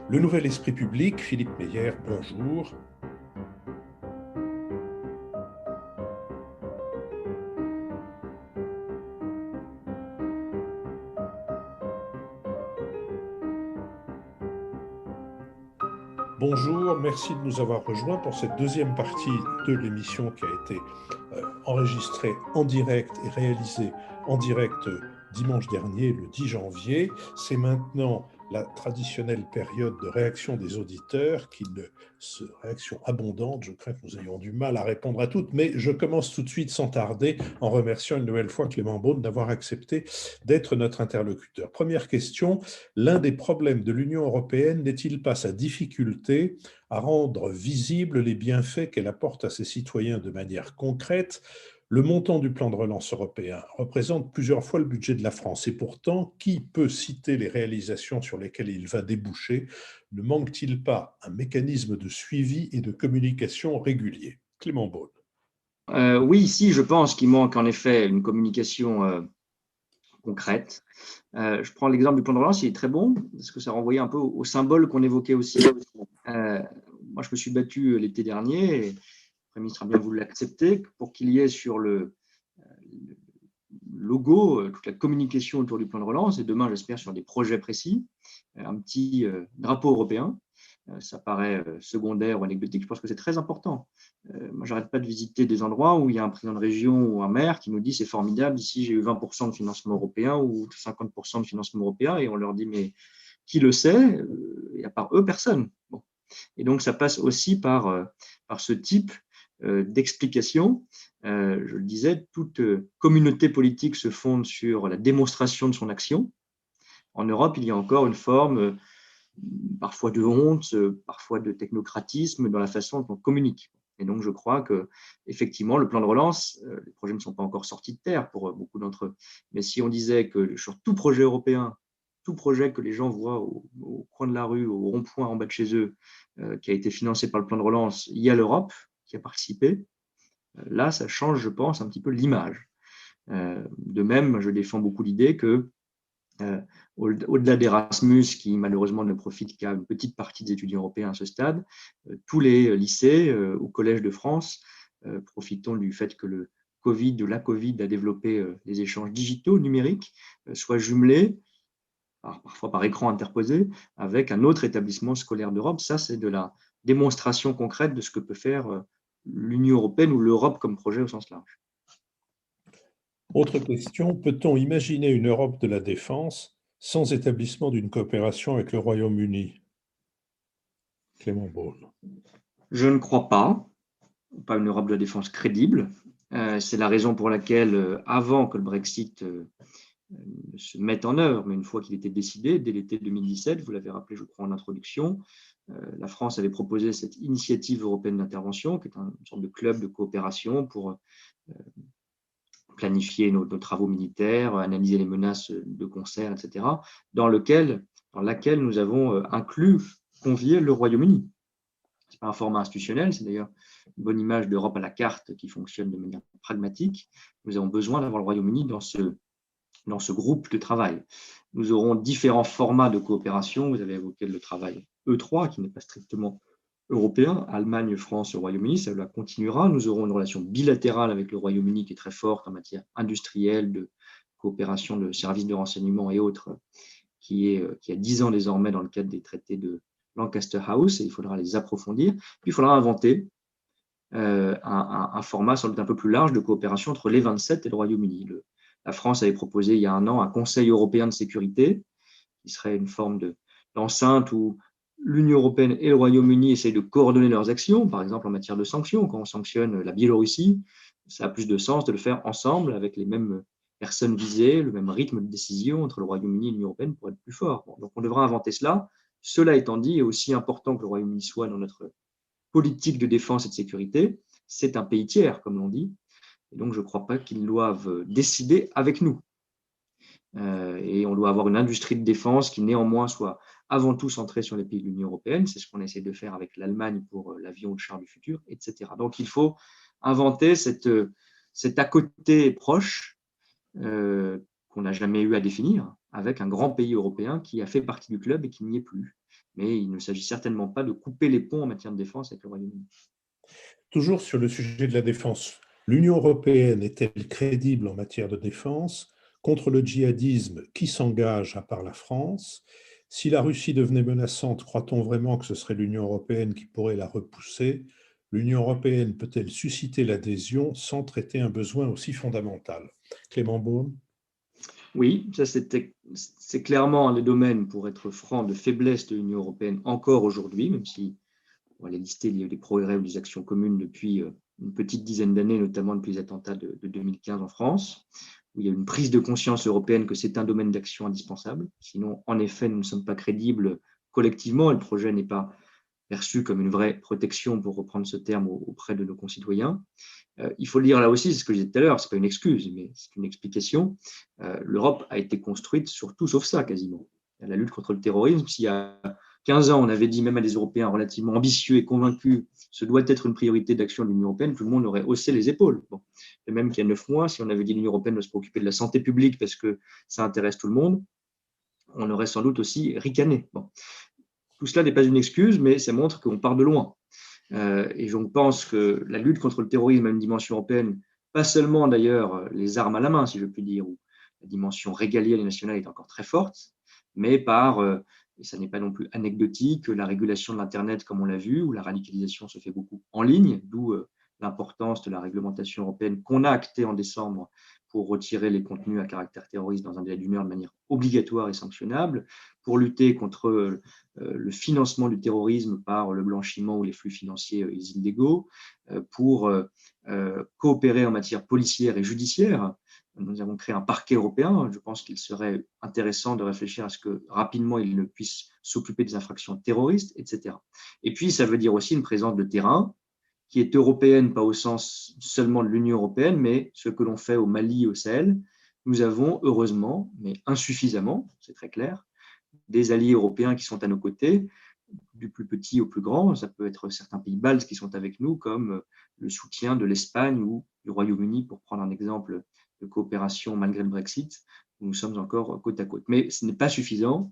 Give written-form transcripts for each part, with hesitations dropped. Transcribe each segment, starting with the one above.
Le Nouvel Esprit Public, Philippe Meyer, bonjour. Bonjour, merci de nous avoir rejoints pour cette deuxième partie de l'émission qui a été enregistrée en direct et réalisée en direct dimanche dernier, le 10 janvier. C'est maintenant la traditionnelle période de réaction des auditeurs, réaction abondante. Je crains que nous ayons du mal à répondre à toutes, mais je commence tout de suite sans tarder en remerciant une nouvelle fois Clément Beaune d'avoir accepté d'être notre interlocuteur. Première question, l'un des problèmes de l'Union européenne n'est-il pas sa difficulté à rendre visibles les bienfaits qu'elle apporte à ses citoyens de manière concrète? Le montant du plan de relance européen représente plusieurs fois le budget de la France. Et pourtant, qui peut citer les réalisations sur lesquelles il va déboucher? Ne manque-t-il pas un mécanisme de suivi et de communication régulier? Clément Beaune. Oui, ici, je pense qu'il manque en effet une communication concrète. Je prends l'exemple du plan de relance, il est très bon, parce que ça renvoyait un peu au symbole qu'on évoquait aussi. Moi, je me suis battu l'été dernier, et le Premier ministre a bien voulu l'accepter, pour qu'il y ait sur le logo toute la communication autour du plan de relance, et demain, j'espère, sur des projets précis, un petit drapeau européen. Ça paraît secondaire ou anecdotique, je pense que c'est très important. Moi, j'arrête pas de visiter des endroits où il y a un président de région ou un maire qui nous dit c'est formidable, ici j'ai eu 20% de financement européen ou 50% de financement européen, et on leur dit mais qui le sait? Et à part eux, personne. Bon. Et donc ça passe aussi par ce type d'explication. Je le disais, toute communauté politique se fonde sur la démonstration de son action. En Europe, il y a encore une forme parfois de honte, parfois de technocratisme dans la façon dont on communique. Et donc, je crois que effectivement, le plan de relance, les projets ne sont pas encore sortis de terre pour beaucoup d'entre eux. Mais si on disait que sur tout projet européen, tout projet que les gens voient au coin de la rue, au rond-point en bas de chez eux, qui a été financé par le plan de relance, il y a l'Europe qui a participé, là, ça change, je pense, un petit peu l'image. De même, je défends beaucoup l'idée que au-delà d'Erasmus, qui malheureusement ne profite qu'à une petite partie des étudiants européens à ce stade, tous les lycées ou collèges de France profitons du fait que la Covid a développé les échanges digitaux, numériques, soient jumelés, parfois par écran interposé, avec un autre établissement scolaire d'Europe. Ça, c'est de la démonstration concrète de ce que peut faire l'Union européenne ou l'Europe comme projet au sens large. Autre question, peut-on imaginer une Europe de la défense sans établissement d'une coopération avec le Royaume-Uni? Clément Beaune. Je ne crois pas une Europe de la défense crédible. C'est la raison pour laquelle, avant que le Brexit ne se mette en œuvre, mais une fois qu'il était décidé, dès l'été 2017, vous l'avez rappelé, je crois, en introduction, la France avait proposé cette initiative européenne d'intervention, qui est une sorte de club de coopération pour planifier nos travaux militaires, analyser les menaces de concert, etc., dans laquelle nous avons convié le Royaume-Uni. Ce n'est pas un format institutionnel, c'est d'ailleurs une bonne image d'Europe à la carte qui fonctionne de manière pragmatique. Nous avons besoin d'avoir le Royaume-Uni dans ce groupe de travail. Nous aurons différents formats de coopération. Vous avez évoqué le travail E3, qui n'est pas strictement européen, Allemagne, France, Royaume-Uni, ça continuera. Nous aurons une relation bilatérale avec le Royaume-Uni qui est très forte en matière industrielle, de coopération de services de renseignement et autres, qui a 10 ans désormais dans le cadre des traités de Lancaster House, et il faudra les approfondir. Puis il faudra inventer un format sans doute un peu plus large de coopération entre les 27 et le Royaume-Uni. La France avait proposé il y a un an un Conseil européen de sécurité, qui serait une forme d'enceinte où l'Union européenne et le Royaume-Uni essayent de coordonner leurs actions, par exemple en matière de sanctions. Quand on sanctionne la Biélorussie, ça a plus de sens de le faire ensemble avec les mêmes personnes visées, le même rythme de décision entre le Royaume-Uni et l'Union européenne pour être plus fort. Bon, donc on devra inventer cela. Cela étant dit, et aussi important que le Royaume-Uni soit dans notre politique de défense et de sécurité, c'est un pays tiers, comme l'on dit. Et donc, je ne crois pas qu'ils doivent décider avec nous. Et on doit avoir une industrie de défense qui, néanmoins, soit avant tout centrée sur les pays de l'Union européenne. C'est ce qu'on essaie de faire avec l'Allemagne pour l'avion ou le char du futur, etc. Donc, il faut inventer cet à côté proche qu'on n'a jamais eu à définir, avec un grand pays européen qui a fait partie du club et qui n'y est plus. Mais il ne s'agit certainement pas de couper les ponts en matière de défense avec le Royaume-Uni. Toujours sur le sujet de la défense, l'Union européenne est-elle crédible en matière de défense contre le djihadisme qui s'engage à part la France? Si la Russie devenait menaçante, croit-on vraiment que ce serait l'Union européenne qui pourrait la repousser? L'Union européenne peut-elle susciter l'adhésion sans traiter un besoin aussi fondamental? Clément Beaune? Oui, ça c'est clairement un des domaines, pour être franc, de faiblesse de l'Union européenne encore aujourd'hui, même si on va les lister, il y a eu des progrès ou des actions communes depuis une petite dizaine d'années, notamment depuis les attentats de 2015 en France, où il y a une prise de conscience européenne que c'est un domaine d'action indispensable. Sinon, en effet, nous ne sommes pas crédibles collectivement et le projet n'est pas perçu comme une vraie protection, pour reprendre ce terme, auprès de nos concitoyens. Il faut le dire là aussi, c'est ce que je disais tout à l'heure, ce n'est pas une excuse, mais c'est une explication. L'Europe a été construite sur tout sauf ça, quasiment. La lutte contre le terrorisme, s'il y a 15 ans, on avait dit même à des Européens relativement ambitieux et convaincus, ce doit être une priorité d'action de l'Union européenne, tout le monde aurait haussé les épaules. Bon. Et même qu'il y a 9 mois, si on avait dit l'Union européenne doit se préoccuper de la santé publique parce que ça intéresse tout le monde, on aurait sans doute aussi ricané. Bon. Tout cela n'est pas une excuse, mais ça montre qu'on part de loin. Et je pense que la lutte contre le terrorisme a une dimension européenne, pas seulement d'ailleurs les armes à la main, si je puis dire, où la dimension régalienne et nationale est encore très forte, mais par, et ça n'est pas non plus anecdotique, la régulation de l'Internet, comme on l'a vu, où la radicalisation se fait beaucoup en ligne, d'où l'importance de la réglementation européenne qu'on a actée en décembre pour retirer les contenus à caractère terroriste dans un délai d'1 heure de manière obligatoire et sanctionnable, pour lutter contre le financement du terrorisme par le blanchiment ou les flux financiers illégaux, pour coopérer en matière policière et judiciaire. Nous avons créé un parquet européen. Je pense qu'il serait intéressant de réfléchir à ce que rapidement il ne puisse s'occuper des infractions terroristes, etc. Et puis, ça veut dire aussi une présence de terrain qui est européenne, pas au sens seulement de l'Union européenne, mais ce que l'on fait au Mali et au Sahel. Nous avons, heureusement, mais insuffisamment, c'est très clair, des alliés européens qui sont à nos côtés, du plus petit au plus grand. Ça peut être certains pays baltes qui sont avec nous, comme le soutien de l'Espagne ou du Royaume-Uni, pour prendre un exemple de coopération malgré le Brexit, où nous sommes encore côte à côte. Mais ce n'est pas suffisant.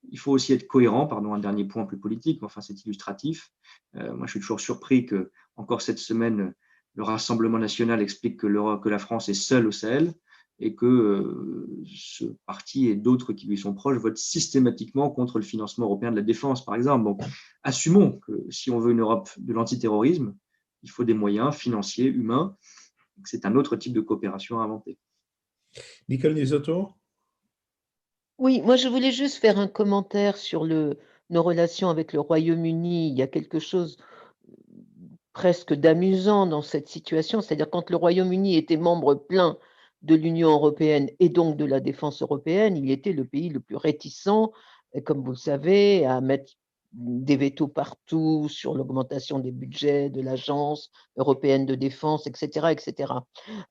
Il faut aussi être cohérent, pardon, un dernier point plus politique, mais enfin c'est illustratif. Moi, je suis toujours surpris que, encore cette semaine, le Rassemblement national explique que la France est seule au Sahel et que ce parti et d'autres qui lui sont proches votent systématiquement contre le financement européen de la défense, par exemple. Donc, assumons que si on veut une Europe de l'antiterrorisme, il faut des moyens financiers, humains, que c'est un autre type de coopération à inventer. Nicole Nisotto? Oui, moi je voulais juste faire un commentaire sur nos relations avec le Royaume-Uni. Il y a quelque chose presque d'amusant dans cette situation, c'est-à-dire quand le Royaume-Uni était membre plein de l'Union européenne et donc de la défense européenne, il était le pays le plus réticent, comme vous le savez, à mettre des vétos partout sur l'augmentation des budgets de l'Agence européenne de défense, etc., etc.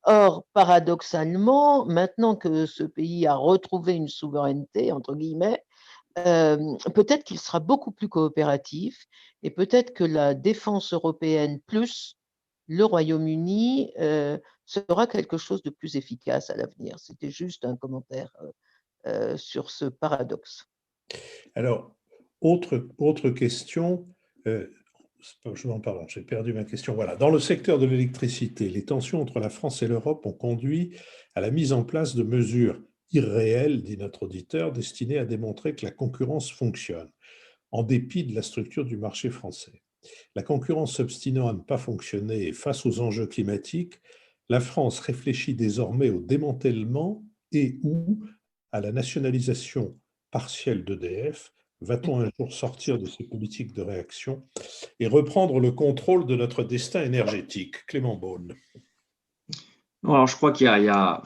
Or, paradoxalement, maintenant que ce pays a retrouvé une souveraineté, entre guillemets, peut-être qu'il sera beaucoup plus coopératif et peut-être que la défense européenne plus le Royaume-Uni, sera quelque chose de plus efficace à l'avenir. C'était juste un commentaire, sur ce paradoxe. Alors, autre question, pardon, j'ai perdu ma question. Voilà. Dans le secteur de l'électricité, les tensions entre la France et l'Europe ont conduit à la mise en place de mesures irréelles, dit notre auditeur, destinées à démontrer que la concurrence fonctionne, en dépit de la structure du marché français. La concurrence s'obstinant à ne pas fonctionner et face aux enjeux climatiques, la France réfléchit désormais au démantèlement et ou à la nationalisation partielle d'EDF. Va-t-on un jour sortir de ces politiques de réaction et reprendre le contrôle de notre destin énergétique? Clément Beaune. Non, alors je crois qu'il y a,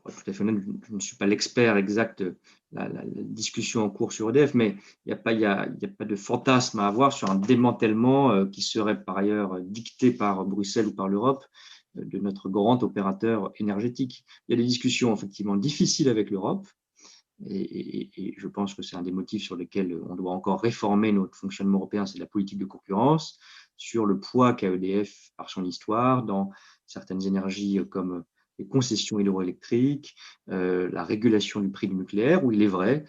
pour être tout à fait honnête, je ne suis pas l'expert exact de la discussion en cours sur EDF, mais il n'y a pas de fantasme à avoir sur un démantèlement qui serait par ailleurs dicté par Bruxelles ou par l'Europe de notre grand opérateur énergétique. Il y a des discussions effectivement difficiles avec l'Europe et je pense que c'est un des motifs sur lesquels on doit encore réformer notre fonctionnement européen, c'est la politique de concurrence, sur le poids qu'a EDF par son histoire dans certaines énergies comme les concessions hydroélectriques, la régulation du prix du nucléaire, où il est vrai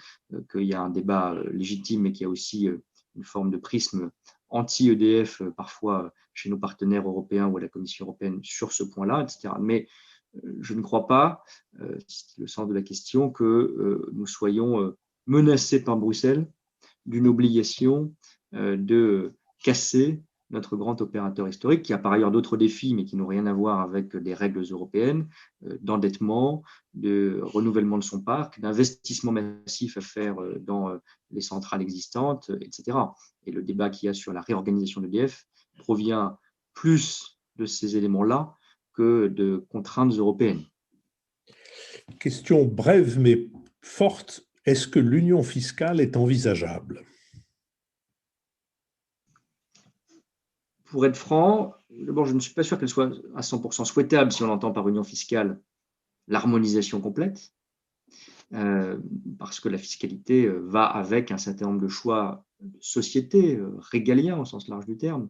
qu'il y a un débat légitime, mais qu'il y a aussi une forme de prisme anti-EDF parfois chez nos partenaires européens ou à la Commission européenne sur ce point-là, etc. Mais je ne crois pas, c'est le sens de la question, que nous soyons menacés par Bruxelles d'une obligation de casser notre grand opérateur historique, qui a par ailleurs d'autres défis, mais qui n'ont rien à voir avec des règles européennes, d'endettement, de renouvellement de son parc, d'investissement massif à faire dans les centrales existantes, etc. Et le débat qu'il y a sur la réorganisation de l'EDF provient plus de ces éléments-là que de contraintes européennes. Question brève mais forte. Est-ce que l'union fiscale est envisageable? Pour être franc, d'abord, je ne suis pas sûr qu'elle soit à 100% souhaitable si on entend par union fiscale l'harmonisation complète, parce que la fiscalité va avec un certain nombre de choix de société, régaliens au sens large du terme,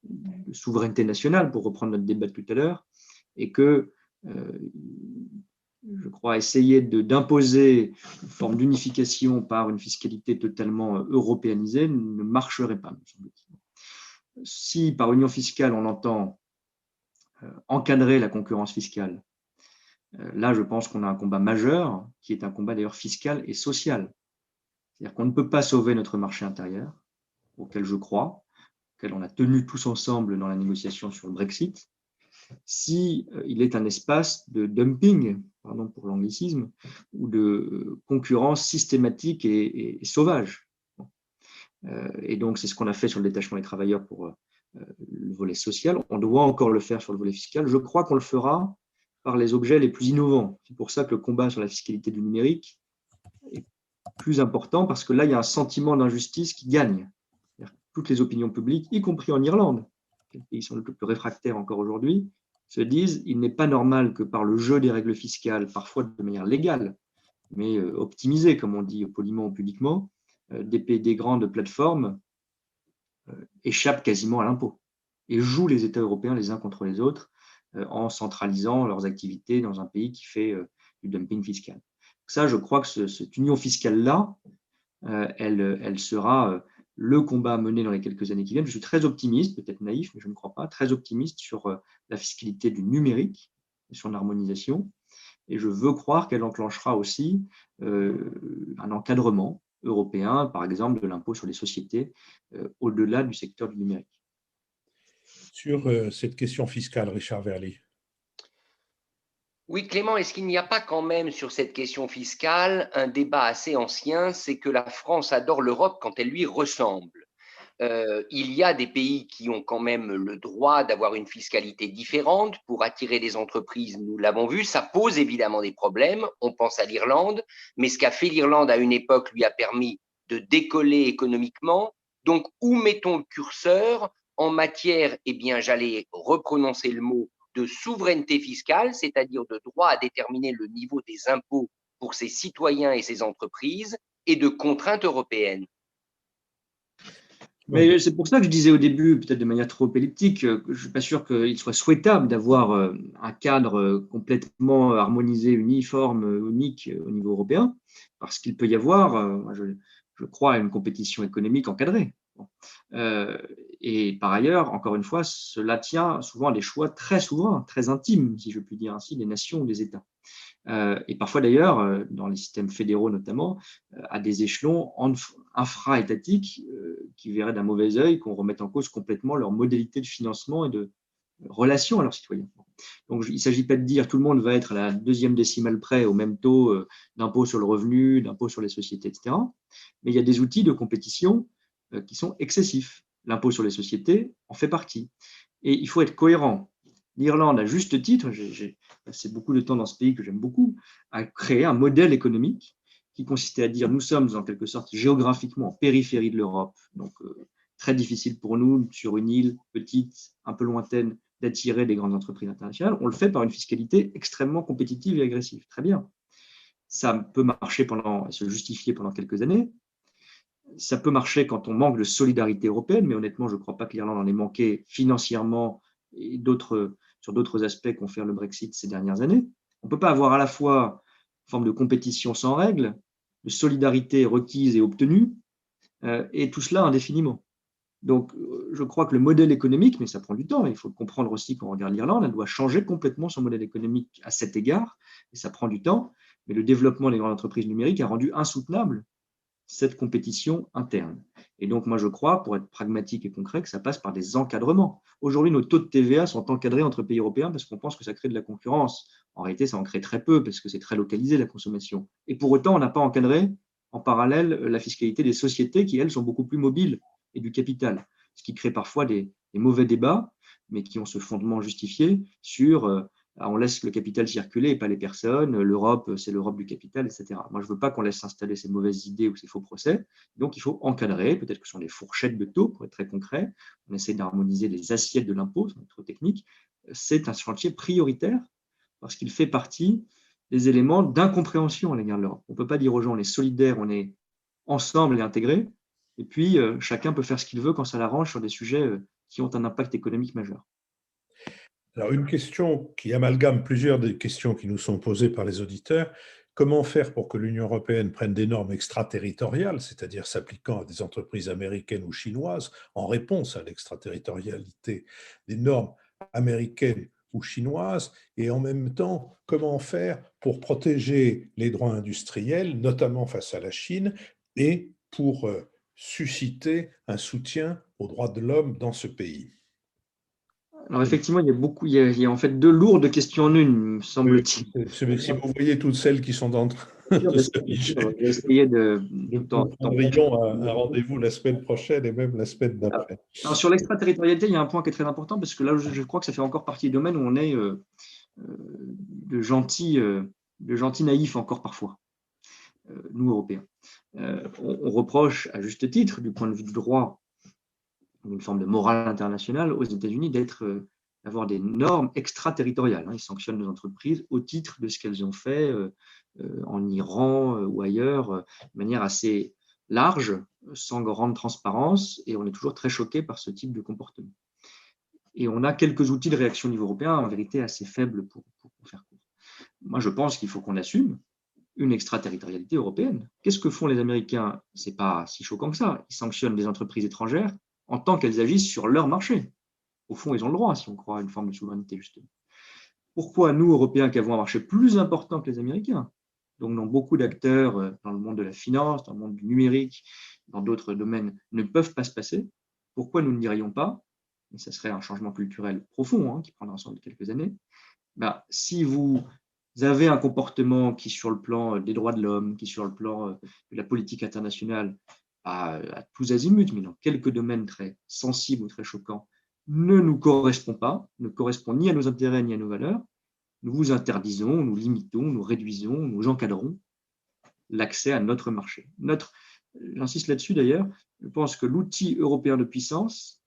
de souveraineté nationale, pour reprendre notre débat de tout à l'heure, et que je crois essayer d'imposer une forme d'unification par une fiscalité totalement européanisée ne marcherait pas, me semble-t-il. Si par union fiscale on entend encadrer la concurrence fiscale, là je pense qu'on a un combat majeur qui est un combat d'ailleurs fiscal et social. C'est-à-dire qu'on ne peut pas sauver notre marché intérieur, auquel je crois, auquel on a tenu tous ensemble dans la négociation sur le Brexit, si il est un espace de dumping, pardon pour l'anglicisme, ou de concurrence systématique et sauvage. Et donc, c'est ce qu'on a fait sur le détachement des travailleurs pour le volet social. On doit encore le faire sur le volet fiscal. Je crois qu'on le fera par les objets les plus innovants. C'est pour ça que le combat sur la fiscalité du numérique est plus important, parce que là, il y a un sentiment d'injustice qui gagne. Toutes les opinions publiques, y compris en Irlande, les pays sont le plus réfractaires encore aujourd'hui, se disent il n'est pas normal que par le jeu des règles fiscales, parfois de manière légale, mais optimisée, comme on dit poliment ou publiquement, des grandes plateformes échappent quasiment à l'impôt et jouent les États européens les uns contre les autres en centralisant leurs activités dans un pays qui fait du dumping fiscal. Ça, je crois que cette union fiscale-là, elle sera le combat à mener dans les quelques années qui viennent. Je suis très optimiste, peut-être naïf, mais je ne crois pas, très optimiste sur la fiscalité du numérique et son harmonisation. Et je veux croire qu'elle enclenchera aussi un encadrement européen, par exemple de l'impôt sur les sociétés, au-delà du secteur du numérique. Sur cette question fiscale, Richard Verly. Oui, Clément, est-ce qu'il n'y a pas quand même sur cette question fiscale un débat assez ancien, c'est que la France adore l'Europe quand elle lui ressemble. Il y a des pays qui ont quand même le droit d'avoir une fiscalité différente pour attirer des entreprises, nous l'avons vu, ça pose évidemment des problèmes, on pense à l'Irlande, mais ce qu'a fait l'Irlande à une époque lui a permis de décoller économiquement. Donc, où mettons le curseur en matière, eh bien, j'allais reprononcer le mot, de souveraineté fiscale, c'est-à-dire de droit à déterminer le niveau des impôts pour ses citoyens et ses entreprises, et de contraintes européennes. Mais c'est pour ça que je disais au début, peut-être de manière trop elliptique, que je ne suis pas sûr qu'il soit souhaitable d'avoir un cadre complètement harmonisé, uniforme, unique au niveau européen, parce qu'il peut y avoir, je crois, une compétition économique encadrée. Et par ailleurs, encore une fois, cela tient souvent à des choix très souverains, très intimes, si je puis dire ainsi, des nations ou des États. Et parfois d'ailleurs, dans les systèmes fédéraux notamment, à des échelons infra-étatiques qui verraient d'un mauvais œil qu'on remette en cause complètement leur modalité de financement et de relation à leurs citoyens. Donc il ne s'agit pas de dire tout le monde va être à la deuxième décimale près au même taux d'impôt sur le revenu, d'impôt sur les sociétés, etc. Mais il y a des outils de compétition qui sont excessifs. L'impôt sur les sociétés en fait partie. Et il faut être cohérent. L'Irlande, à juste titre, j'ai passé beaucoup de temps dans ce pays que j'aime beaucoup, a créé un modèle économique qui consistait à dire nous sommes en quelque sorte géographiquement en périphérie de l'Europe, donc très difficile pour nous, sur une île petite, un peu lointaine, d'attirer des grandes entreprises internationales. On le fait par une fiscalité extrêmement compétitive et agressive. Très bien. Ça peut marcher se justifier pendant quelques années. Ça peut marcher quand on manque de solidarité européenne, mais honnêtement, je ne crois pas que l'Irlande en ait manqué financièrement et sur d'autres aspects qu'ont fait le Brexit ces dernières années. On ne peut pas avoir à la fois une forme de compétition sans règles, de solidarité requise et obtenue, et tout cela indéfiniment. Donc, je crois que le modèle économique, mais ça prend du temps, il faut le comprendre aussi quand on regarde l'Irlande, elle doit changer complètement son modèle économique à cet égard, et ça prend du temps, mais le développement des grandes entreprises numériques a rendu insoutenable cette compétition interne. Et donc, moi, je crois, pour être pragmatique et concret, que ça passe par des encadrements. Aujourd'hui, nos taux de TVA sont encadrés entre pays européens parce qu'on pense que ça crée de la concurrence. En réalité, ça en crée très peu parce que c'est très localisé, la consommation. Et pour autant, on n'a pas encadré en parallèle la fiscalité des sociétés qui, elles, sont beaucoup plus mobiles et du capital, ce qui crée parfois des mauvais débats, mais qui ont ce fondement justifié sur on laisse le capital circuler et pas les personnes. L'Europe, c'est l'Europe du capital, etc. Moi, je ne veux pas qu'on laisse s'installer ces mauvaises idées ou ces faux procès. Donc, il faut encadrer, peut-être que ce sont des fourchettes de taux, pour être très concret. On essaie d'harmoniser les assiettes de l'impôt, c'est trop technique. C'est un chantier prioritaire parce qu'il fait partie des éléments d'incompréhension à l'égard de l'Europe. On ne peut pas dire aux gens, on est solidaires, on est ensemble et intégrés, et puis chacun peut faire ce qu'il veut quand ça l'arrange sur des sujets qui ont un impact économique majeur. Alors, une question qui amalgame plusieurs des questions qui nous sont posées par les auditeurs. Comment faire pour que l'Union européenne prenne des normes extraterritoriales, c'est-à-dire s'appliquant à des entreprises américaines ou chinoises, en réponse à l'extraterritorialité des normes américaines ou chinoises, et en même temps, comment faire pour protéger les droits industriels, notamment face à la Chine, et pour susciter un soutien aux droits de l'homme dans ce pays? Alors effectivement, il y a en fait deux lourdes questions en une, me Oui, semble-t-il. si vous voyez toutes celles qui sont en train de Bien sûr, s'afficher, je vais essayer nous t'en prendrions un rendez-vous la semaine prochaine et même la semaine d'après. Alors, sur l'extraterritorialité, il y a un point qui est très important parce que là, je crois que ça fait encore partie du domaine où on est de gentils naïfs encore parfois, nous, Européens. On reproche, à juste titre, du point de vue du droit, une forme de morale internationale aux États-Unis d'avoir des normes extraterritoriales. Ils sanctionnent nos entreprises au titre de ce qu'elles ont fait en Iran ou ailleurs, de manière assez large, sans grande transparence, et on est toujours très choqué par ce type de comportement. Et on a quelques outils de réaction au niveau européen, en vérité assez faibles pour faire court. Moi, je pense qu'il faut qu'on assume une extraterritorialité européenne. Qu'est-ce que font les Américains? Ce n'est pas si choquant que ça. Ils sanctionnent des entreprises étrangères en tant qu'elles agissent sur leur marché. Au fond, ils ont le droit, si on croit à une forme de souveraineté, justement. Pourquoi nous, Européens, qui avons un marché plus important que les Américains, donc dont beaucoup d'acteurs dans le monde de la finance, dans le monde du numérique, dans d'autres domaines, ne peuvent pas se passer, pourquoi nous ne dirions pas, et ce serait un changement culturel profond qui prendra sans doute quelques années, si vous avez un comportement qui, sur le plan des droits de l'homme, qui, sur le plan de la politique internationale, à tous azimuts, mais dans quelques domaines très sensibles ou très choquants, ne nous correspond pas, ne correspond ni à nos intérêts ni à nos valeurs, nous vous interdisons, nous limitons, nous réduisons, nous encadrons l'accès à notre marché. J'insiste là-dessus d'ailleurs, je pense que l'outil européen de puissance,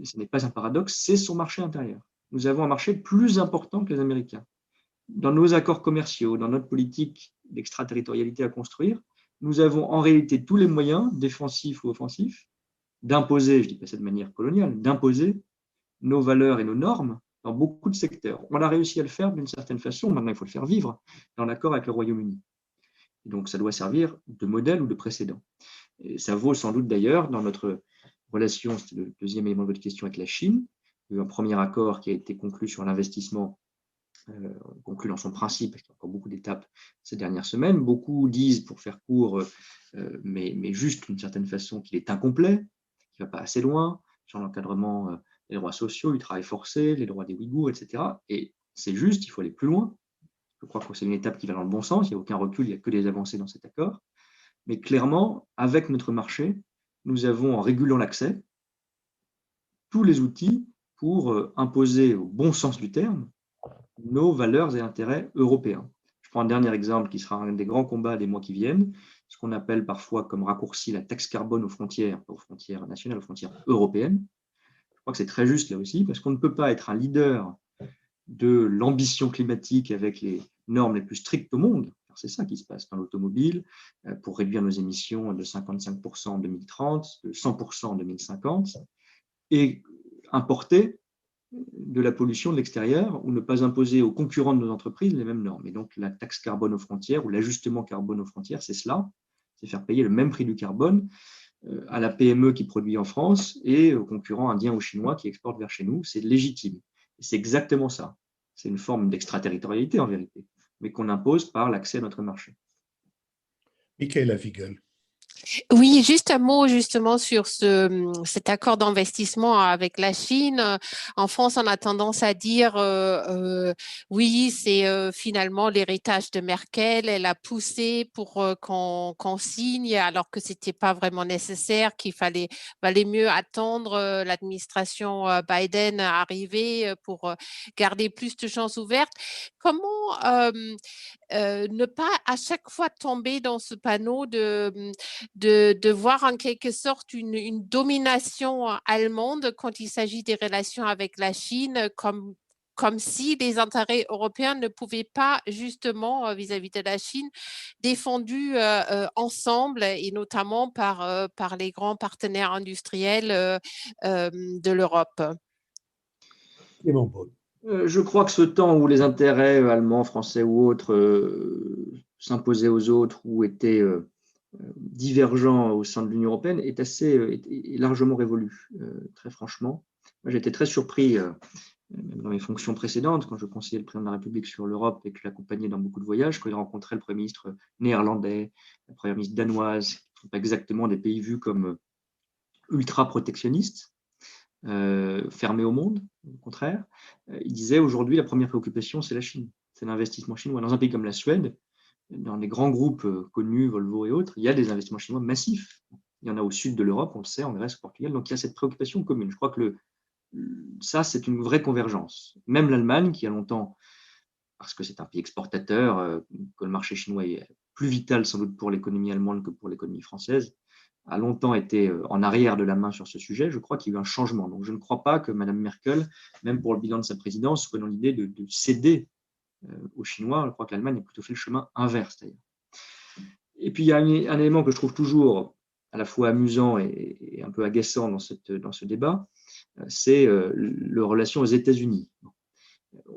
ce n'est pas un paradoxe, c'est son marché intérieur. Nous avons un marché plus important que les Américains. Dans nos accords commerciaux, dans notre politique d'extraterritorialité à construire, nous avons en réalité tous les moyens, défensifs ou offensifs, d'imposer, je ne dis pas ça de manière coloniale, d'imposer nos valeurs et nos normes dans beaucoup de secteurs. On a réussi à le faire d'une certaine façon, maintenant il faut le faire vivre dans l'accord avec le Royaume-Uni. Donc ça doit servir de modèle ou de précédent. Et ça vaut sans doute d'ailleurs dans notre relation, c'est le deuxième élément de votre question, avec la Chine. Il y a eu un premier accord qui a été conclu sur l'investissement, conclu dans son principe, parce qu'il y a encore beaucoup d'étapes ces dernières semaines. Beaucoup disent, pour faire court, mais juste d'une certaine façon, qu'il est incomplet, qu'il ne va pas assez loin sur l'encadrement des droits sociaux, du travail forcé, les droits des Ouïghours, etc. Et c'est juste, il faut aller plus loin. Je crois que c'est une étape qui va dans le bon sens, il n'y a aucun recul, il n'y a que des avancées dans cet accord. Mais clairement, avec notre marché, nous avons, en régulant l'accès, tous les outils pour imposer au bon sens du terme nos valeurs et intérêts européens. Je prends un dernier exemple qui sera un des grands combats des mois qui viennent, ce qu'on appelle parfois comme raccourci la taxe carbone aux frontières nationales, aux frontières européennes. Je crois que c'est très juste là aussi, parce qu'on ne peut pas être un leader de l'ambition climatique avec les normes les plus strictes au monde. C'est ça qui se passe dans l'automobile, pour réduire nos émissions de 55% en 2030, de 100% en 2050, et importer de la pollution de l'extérieur ou ne pas imposer aux concurrents de nos entreprises les mêmes normes. Et donc, la taxe carbone aux frontières ou l'ajustement carbone aux frontières, c'est cela, c'est faire payer le même prix du carbone à la PME qui produit en France et aux concurrents indiens ou chinois qui exportent vers chez nous. C'est légitime. Et c'est exactement ça. C'est une forme d'extraterritorialité en vérité, mais qu'on impose par l'accès à notre marché. Michaela Wiegel. Oui, juste un mot justement sur cet accord d'investissement avec la Chine. En France, on a tendance à dire oui, c'est finalement l'héritage de Merkel. Elle a poussé pour qu'on signe, alors que c'était pas vraiment nécessaire, qu'il valait mieux attendre l'administration Biden arriver pour garder plus de chances ouvertes. Comment ne pas à chaque fois tomber dans ce panneau de voir en quelque sorte une domination allemande quand il s'agit des relations avec la Chine, comme si les intérêts européens ne pouvaient pas justement vis-à-vis de la Chine défendus ensemble et notamment par les grands partenaires industriels de l'Europe. Clément Beaune. Je crois que ce temps où les intérêts allemands, français ou autres s'imposaient aux autres ou étaient divergents au sein de l'Union européenne est largement révolu, très franchement. Moi, j'ai été très surpris, même dans mes fonctions précédentes, quand je conseillais le président de la République sur l'Europe et que je l'accompagnais dans beaucoup de voyages, quand il rencontrait le Premier ministre néerlandais, la Première ministre danoise, qui ne sont pas exactement des pays vus comme ultra-protectionnistes, fermés au monde, au contraire. Il disait aujourd'hui, la première préoccupation, c'est la Chine, c'est l'investissement chinois. Dans un pays comme la Suède, dans les grands groupes connus, Volvo et autres, il y a des investissements chinois massifs. Il y en a au sud de l'Europe, on le sait, en Grèce, au Portugal. Donc, il y a cette préoccupation commune. Je crois que ça, c'est une vraie convergence. Même l'Allemagne, qui a longtemps, parce que c'est un pays exportateur, que le marché chinois est plus vital sans doute pour l'économie allemande que pour l'économie française, a longtemps été en arrière de la main sur ce sujet. Je crois qu'il y a eu un changement. Donc, je ne crois pas que Mme Merkel, même pour le bilan de sa présidence, soit dans l'idée de céder aux Chinois. Je crois que l'Allemagne a plutôt fait le chemin inverse, d'ailleurs. Et puis, il y a un élément que je trouve toujours à la fois amusant et un peu agaçant dans ce débat, c'est la relation aux États-Unis.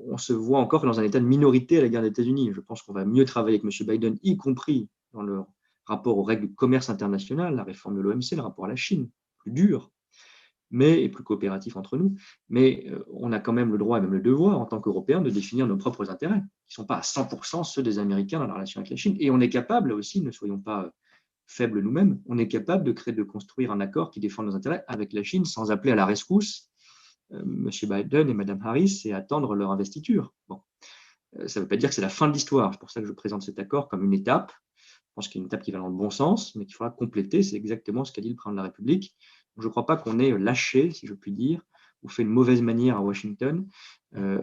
On se voit encore dans un état de minorité à l'égard des États-Unis. Je pense qu'on va mieux travailler avec M. Biden, y compris dans le rapport aux règles du commerce international, la réforme de l'OMC, le rapport à la Chine, plus dur, et plus coopératif entre nous. Mais on a quand même le droit et même le devoir, en tant qu'Européens, de définir nos propres intérêts, qui ne sont pas à 100% ceux des Américains dans la relation avec la Chine. Et on est capable aussi, ne soyons pas faibles nous-mêmes, on est capable de construire un accord qui défend nos intérêts avec la Chine sans appeler à la rescousse M. Biden et Mme Harris et attendre leur investiture. Bon. Ça ne veut pas dire que c'est la fin de l'histoire. C'est pour ça que je présente cet accord comme une étape. Je pense qu'il y a une étape qui va dans le bon sens, mais qu'il faudra compléter. C'est exactement ce qu'a dit le président de la République. Donc, je ne crois pas qu'on ait lâché, si je puis dire, ou fait une mauvaise manière à Washington dans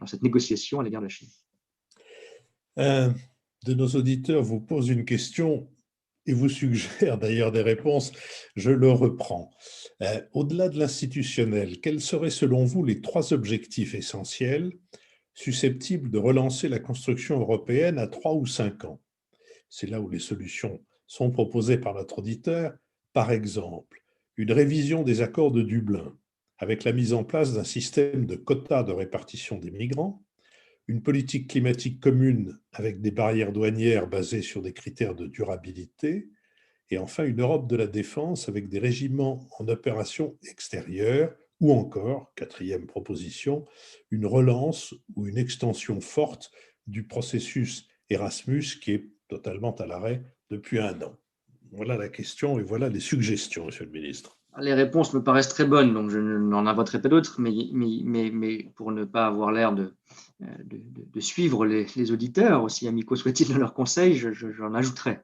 cette négociation à l'égard de la Chine. De nos auditeurs vous pose une question et vous suggère d'ailleurs des réponses. Je le reprends. Au-delà de l'institutionnel, quels seraient selon vous les 3 objectifs essentiels susceptibles de relancer la construction européenne à 3 ou 5 ans? C'est là où les solutions sont proposées par notre auditeur. Par exemple, une révision des accords de Dublin, avec la mise en place d'un système de quotas de répartition des migrants, une politique climatique commune avec des barrières douanières basées sur des critères de durabilité, et enfin une Europe de la défense avec des régiments en opération extérieure, ou encore, 4e proposition, une relance ou une extension forte du processus Erasmus qui est totalement à l'arrêt depuis 1 an. Voilà la question et voilà les suggestions, Monsieur le Ministre. Les réponses me paraissent très bonnes, donc je n'en inventerai pas d'autres, mais pour ne pas avoir l'air de suivre les auditeurs, aussi amicaux soient-ils dans leurs conseils, j'en ajouterai.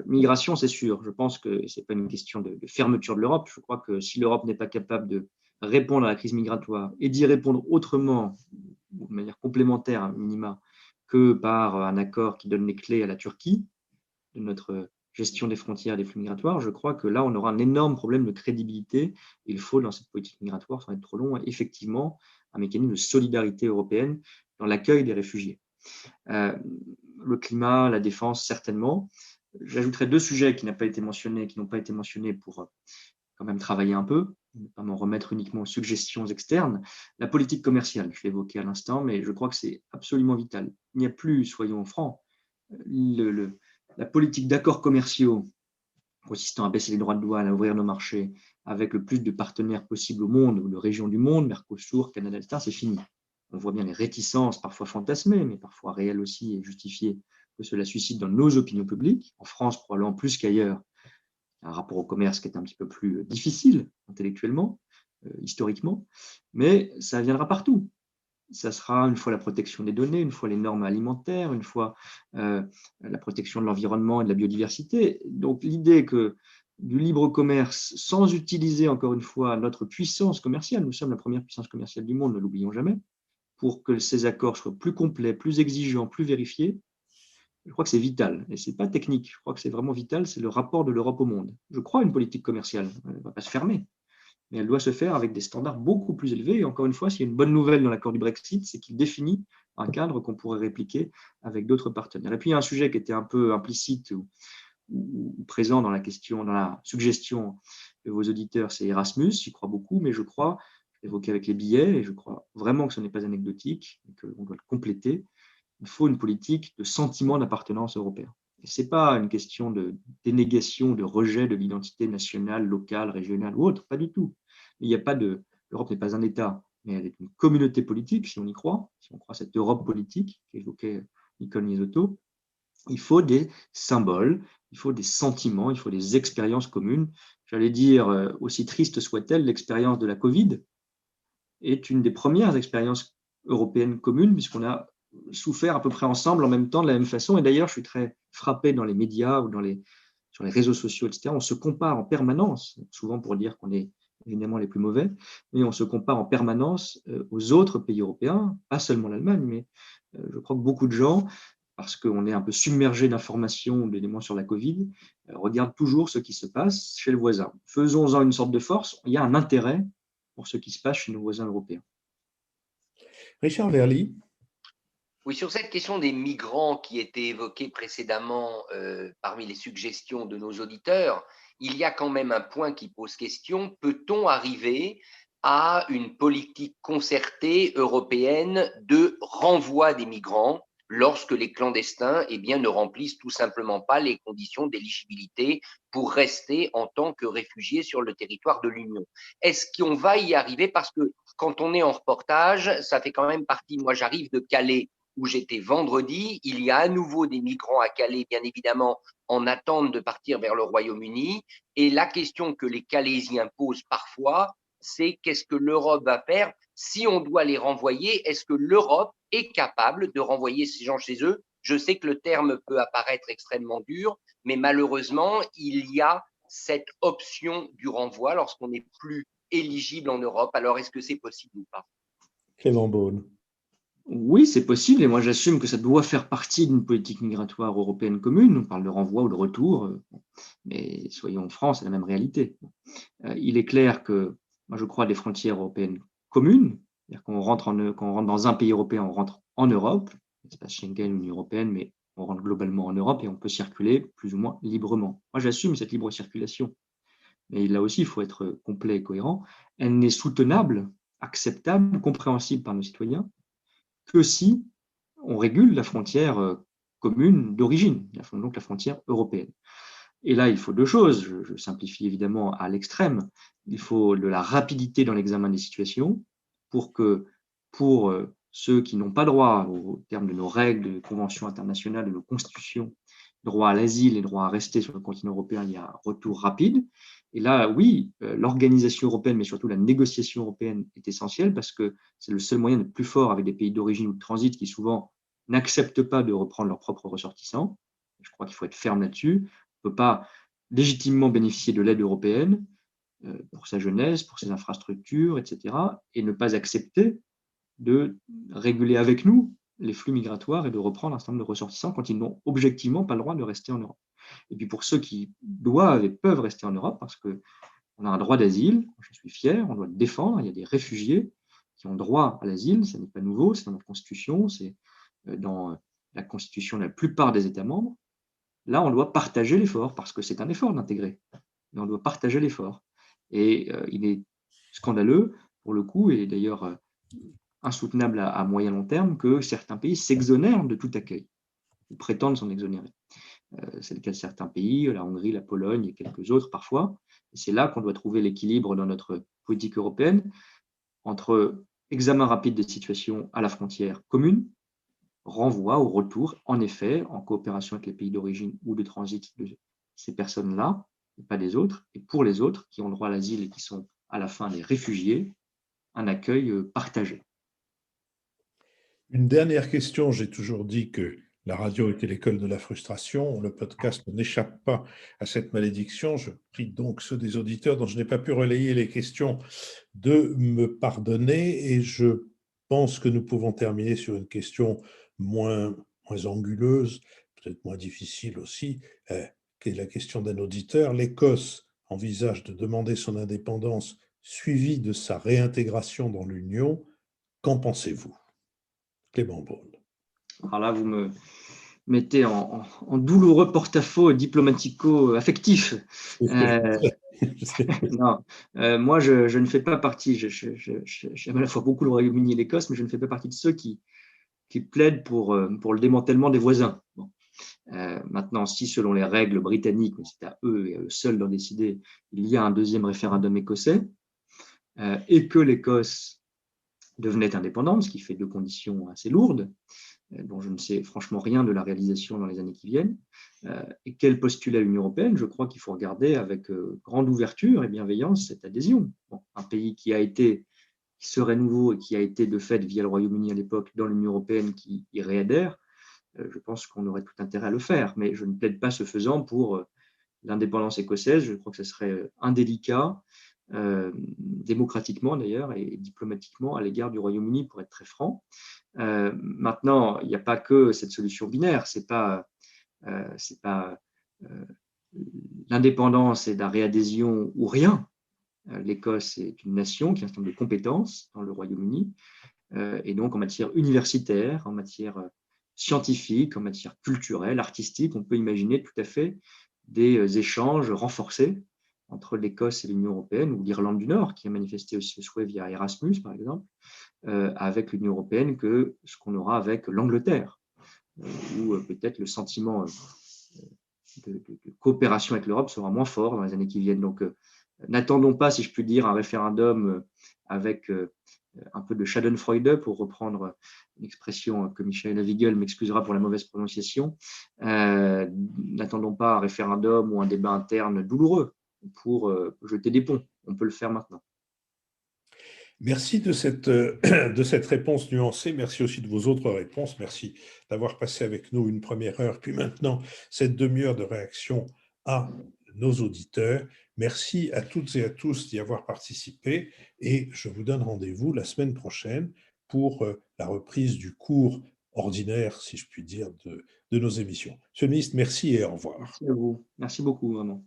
Migration, c'est sûr. Je pense que ce n'est pas une question de fermeture de l'Europe. Je crois que si l'Europe n'est pas capable de répondre à la crise migratoire et d'y répondre autrement, de manière complémentaire, à minima, que par un accord qui donne les clés à la Turquie de notre gestion des frontières et des flux migratoires, je crois que là, on aura un énorme problème de crédibilité. Il faut, dans cette politique migratoire, sans être trop long, effectivement, un mécanisme de solidarité européenne dans l'accueil des réfugiés. Le climat, la défense, certainement. J'ajouterai 2 sujets qui n'ont pas été mentionnés pour quand même travailler un peu, ne pas m'en remettre uniquement aux suggestions externes. La politique commerciale, je l'ai évoqué à l'instant, mais je crois que c'est absolument vital. Il n'y a plus, soyons francs, la politique d'accords commerciaux consistant à baisser les droits de douane, à ouvrir nos marchés avec le plus de partenaires possible au monde, ou de régions du monde, Mercosur, Canada, etc., c'est fini. On voit bien les réticences, parfois fantasmées, mais parfois réelles aussi et justifiées, que cela suscite dans nos opinions publiques, en France probablement plus qu'ailleurs, un rapport au commerce qui est un petit peu plus difficile intellectuellement, historiquement, mais ça viendra partout. Ça sera une fois la protection des données, une fois les normes alimentaires, une fois la protection de l'environnement et de la biodiversité. Donc l'idée que du libre commerce, sans utiliser encore une fois notre puissance commerciale, nous sommes la première puissance commerciale du monde, ne l'oublions jamais, pour que ces accords soient plus complets, plus exigeants, plus vérifiés, je crois que c'est vital. Et ce n'est pas technique, je crois que c'est vraiment vital, c'est le rapport de l'Europe au monde. Je crois à une politique commerciale, elle ne va pas se fermer, mais elle doit se faire avec des standards beaucoup plus élevés. Et encore une fois, s'il y a une bonne nouvelle dans l'accord du Brexit, c'est qu'il définit un cadre qu'on pourrait répliquer avec d'autres partenaires. Et puis, il y a un sujet qui était un peu implicite ou présent dans la question, dans la suggestion de vos auditeurs, c'est Erasmus. J'y crois beaucoup, mais je crois, évoqué avec les billets, et je crois vraiment que ce n'est pas anecdotique, et qu'on doit le compléter. Il faut une politique de sentiment d'appartenance européen. Ce n'est pas une question de dénégation, de rejet de l'identité nationale, locale, régionale ou autre, pas du tout. Il n'y a pas de, l'Europe n'est pas un État, mais elle est une communauté politique, si on y croit, si on croit à cette Europe politique qu'évoquait Nicole Niesotto. Il faut des symboles, il faut des sentiments, il faut des expériences communes. J'allais dire, aussi triste soit-elle, l'expérience de la Covid est une des premières expériences européennes communes, puisqu'on a souffert à peu près ensemble en même temps de la même façon. Et d'ailleurs, je suis très frappé dans les médias ou sur les réseaux sociaux, etc. On se compare en permanence, souvent pour dire qu'on est évidemment les plus mauvais, mais on se compare en permanence aux autres pays européens, pas seulement l'Allemagne, mais je crois que beaucoup de gens, parce qu'on est un peu submergé d'informations ou d'éléments sur la Covid, regardent toujours ce qui se passe chez le voisin. Faisons-en une sorte de force, il y a un intérêt pour ce qui se passe chez nos voisins européens. Richard Verly. Oui, sur cette question des migrants qui était évoquée précédemment parmi les suggestions de nos auditeurs, il y a quand même un point qui pose question. Peut-on arriver à une politique concertée européenne de renvoi des migrants lorsque les clandestins ne remplissent tout simplement pas les conditions d'éligibilité pour rester en tant que réfugiés sur le territoire de l'Union? Est-ce qu'on va y arriver? Parce que quand on est en reportage, ça fait quand même partie. Moi, j'arrive de Calais, où j'étais vendredi. Il y a à nouveau des migrants à Calais, bien évidemment, en attente de partir vers le Royaume-Uni. Et la question que les Calaisiens posent parfois, c'est qu'est-ce que l'Europe va faire si on doit les renvoyer? Est-ce que l'Europe est capable de renvoyer ces gens chez eux? Je sais que le terme peut apparaître extrêmement dur, mais malheureusement, il y a cette option du renvoi lorsqu'on n'est plus éligible en Europe. Alors, est-ce que c'est possible ou pas? Clément Beaune. Oui, c'est possible, et moi j'assume que ça doit faire partie d'une politique migratoire européenne commune. On parle de renvoi ou de retour, mais soyons francs, c'est la même réalité. Il est clair que moi je crois à des frontières européennes communes, c'est-à-dire quand on rentre dans un pays européen, on rentre en Europe, l'espace Schengen, l'Union européenne, mais on rentre globalement en Europe et on peut circuler plus ou moins librement. Moi j'assume cette libre circulation, mais là aussi il faut être complet et cohérent. Elle n'est soutenable, acceptable, compréhensible par nos citoyens que si on régule la frontière commune d'origine, donc la frontière européenne. Et là, il faut deux choses, je simplifie évidemment à l'extrême, il faut de la rapidité dans l'examen des situations pour ceux qui n'ont pas droit, au terme de nos règles, de conventions internationales, de nos constitutions, droit à l'asile et droit à rester sur le continent européen, il y a un retour rapide. Et là, oui, l'organisation européenne, mais surtout la négociation européenne est essentielle parce que c'est le seul moyen d'être plus fort avec des pays d'origine ou de transit qui souvent n'acceptent pas de reprendre leurs propres ressortissants. Je crois qu'il faut être ferme là-dessus. On ne peut pas légitimement bénéficier de l'aide européenne pour sa jeunesse, pour ses infrastructures, etc., et ne pas accepter de réguler avec nous les flux migratoires et de reprendre un certain nombre de ressortissants quand ils n'ont objectivement pas le droit de rester en Europe. Et puis pour ceux qui doivent et peuvent rester en Europe, parce qu'on a un droit d'asile, je suis fier, on doit le défendre, il y a des réfugiés qui ont droit à l'asile, ça n'est pas nouveau, c'est dans notre constitution, c'est dans la constitution de la plupart des États membres. Là, on doit partager l'effort, parce que c'est un effort d'intégrer, mais on doit partager l'effort. Et il est scandaleux, pour le coup, et d'ailleurs insoutenable à moyen long terme, que certains pays s'exonèrent de tout accueil, ou prétendent s'en exonérer. C'est le cas de certains pays, la Hongrie, la Pologne et quelques autres parfois. Et c'est là qu'on doit trouver l'équilibre dans notre politique européenne entre examen rapide des situations à la frontière commune, renvoi au retour, en effet, en coopération avec les pays d'origine ou de transit de ces personnes-là, et pas des autres, et pour les autres qui ont le droit à l'asile et qui sont à la fin des réfugiés, un accueil partagé. Une dernière question, j'ai toujours dit que la radio était l'école de la frustration. Le podcast n'échappe pas à cette malédiction. Je prie donc ceux des auditeurs dont je n'ai pas pu relayer les questions de me pardonner et je pense que nous pouvons terminer sur une question moins anguleuse, peut-être moins difficile aussi, qui est la question d'un auditeur. L'Écosse envisage de demander son indépendance suivie de sa réintégration dans l'Union. Qu'en pensez-vous? Clément Beaune. Alors là, vous me mettez en douloureux porte-à-faux diplomatico-affectif. Non, moi, je ne fais pas partie, j'aime à la fois beaucoup le Royaume-Uni et l'Écosse, mais je ne fais pas partie de ceux qui plaident pour le démantèlement des voisins. Bon. Maintenant, si selon les règles britanniques, mais c'est à eux et à eux seuls d'en décider, il y a un deuxième référendum écossais et que l'Écosse devenait indépendante, ce qui fait deux conditions assez lourdes, dont je ne sais franchement rien de la réalisation dans les années qui viennent, et qu'elle postule à l'Union européenne, je crois qu'il faut regarder avec grande ouverture et bienveillance cette adhésion. Bon, un pays qui serait nouveau et qui a été de fait, via le Royaume-Uni à l'époque, dans l'Union européenne, qui y réadhère, je pense qu'on aurait tout intérêt à le faire, mais je ne plaide pas ce faisant pour l'indépendance écossaise. Je crois que ce serait indélicat, démocratiquement d'ailleurs et diplomatiquement à l'égard du Royaume-Uni, pour être très franc. Maintenant, il n'y a pas que cette solution binaire, c'est pas l'indépendance et la réadhésion ou rien. L'Écosse est une nation qui a un certain nombre de compétences dans le Royaume-Uni, et donc en matière universitaire, en matière scientifique, en matière culturelle, artistique, on peut imaginer tout à fait des échanges renforcés entre l'Écosse et l'Union européenne, ou l'Irlande du Nord, qui a manifesté aussi ce souhait via Erasmus, par exemple, avec l'Union européenne, que ce qu'on aura avec l'Angleterre, où peut-être le sentiment de coopération avec l'Europe sera moins fort dans les années qui viennent. Donc, n'attendons pas, si je puis dire, un référendum avec un peu de Schadenfreude, pour reprendre une expression que Michael Navigel m'excusera pour la mauvaise prononciation. N'attendons pas un référendum ou un débat interne douloureux pour jeter des ponts. On peut le faire maintenant. Merci de cette réponse nuancée. Merci aussi de vos autres réponses. Merci d'avoir passé avec nous une première heure, puis maintenant cette demi-heure de réaction à nos auditeurs. Merci à toutes et à tous d'y avoir participé et je vous donne rendez-vous la semaine prochaine pour la reprise du cours ordinaire, si je puis dire, de nos émissions. Monsieur le ministre, merci et au revoir. Merci à vous. Merci beaucoup, vraiment.